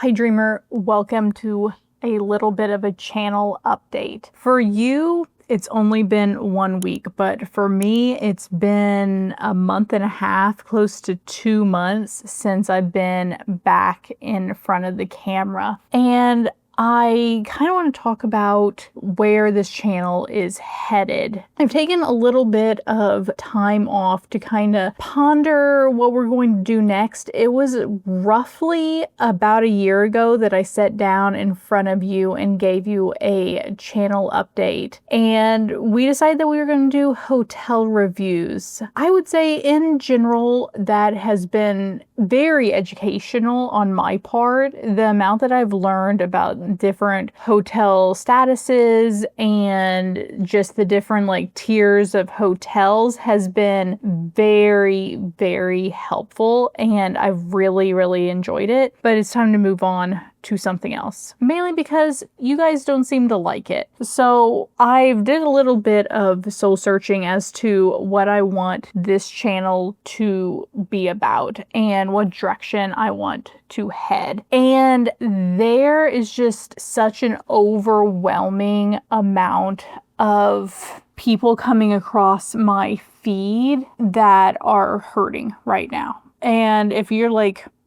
Hi Dreamer, welcome to a little bit of a channel update. For you, it's only been 1 week, but for me, it's been a month and a half, close to 2 months since I've been back in front of the camera. And I kind of want to talk about where this channel is headed. I've taken a little bit of time off to kind of ponder what we're going to do next. It was roughly about a year ago that I sat down in front of you and gave you a channel update. And we decided that we were going to do hotel reviews. I would say in general, that has been very educational on my part. The amount that I've learned about different hotel statuses and just the different tiers of hotels has been very, very helpful, and I've really enjoyed it. But it's time to move on to something else, mainly because you guys don't seem to like it. So I did a little bit of soul searching as to what I want this channel to be about and what direction I want to head. And there is just such an overwhelming amount of people coming across my feed that are hurting right now. And if you're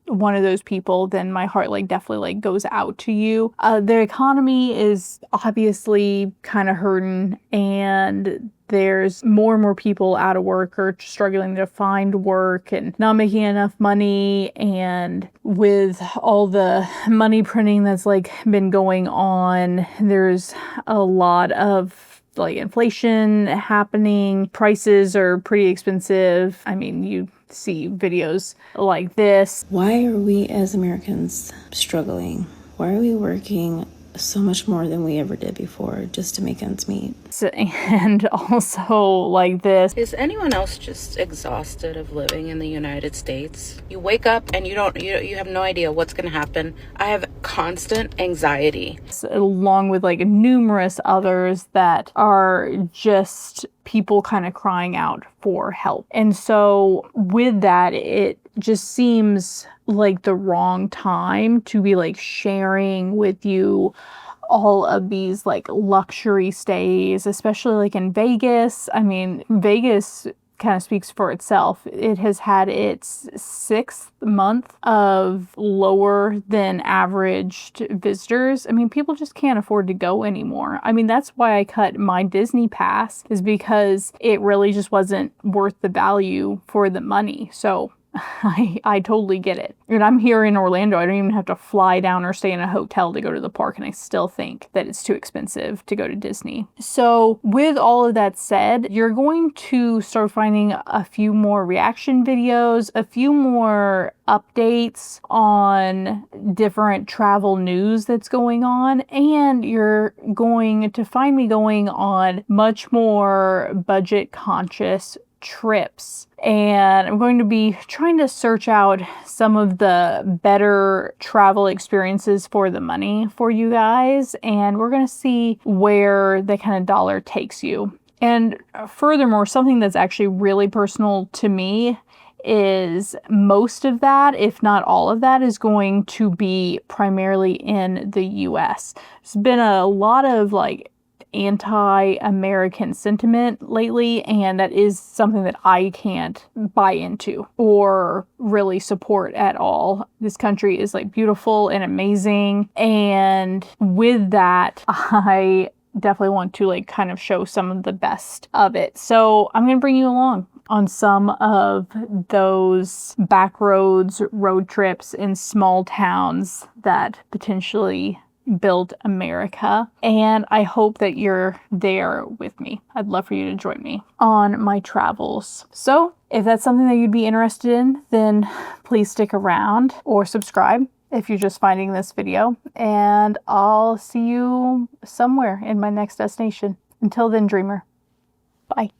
one of those people, then my heart definitely goes out to you. The economy is obviously kind of hurting, and there's more and more people out of work or struggling to find work and not making enough money. And with all the money printing that's been going on, there's a lot of inflation happening. Prices are pretty expensive. I mean, you see videos like this. Why are we as Americans struggling? Why are we working so much more than we ever did before just to make ends meet? And also this. Is anyone else just exhausted of living in the United States? You wake up and you have no idea what's going to happen. I have constant anxiety. Along with numerous others that are just people kind of crying out for help. And so with that, it just seems like the wrong time to be sharing with you all of these luxury stays, especially in Vegas. I mean, Vegas kind of speaks for itself. It has had its 6th month of lower than averaged visitors. I mean, people just can't afford to go anymore. I mean, that's why I cut my Disney pass, is because it really just wasn't worth the value for the money. So I totally get it. And I'm here in Orlando. I don't even have to fly down or stay in a hotel to go to the park, and I still think that it's too expensive to go to Disney. So with all of that said, you're going to start finding a few more reaction videos, a few more updates on different travel news that's going on, and you're going to find me going on much more budget conscious trips. And I'm going to be trying to search out some of the better travel experiences for the money for you guys, and we're going to see where the kind of dollar takes you. And furthermore, something that's actually really personal to me is most of that, if not all of that, is going to be primarily in the US. There's been a lot of anti-American sentiment lately, and that is something that I can't buy into or really support at all. This country is beautiful and amazing, and with that, I definitely want to kind of show some of the best of it. So I'm going to bring you along on some of those back roads, road trips in small towns that potentially built America, and I hope that you're there with me. I'd love for you to join me on my travels. So if that's something that you'd be interested in, then please stick around or subscribe if you're just finding this video, and I'll see you somewhere in my next destination. Until then, dreamer, bye.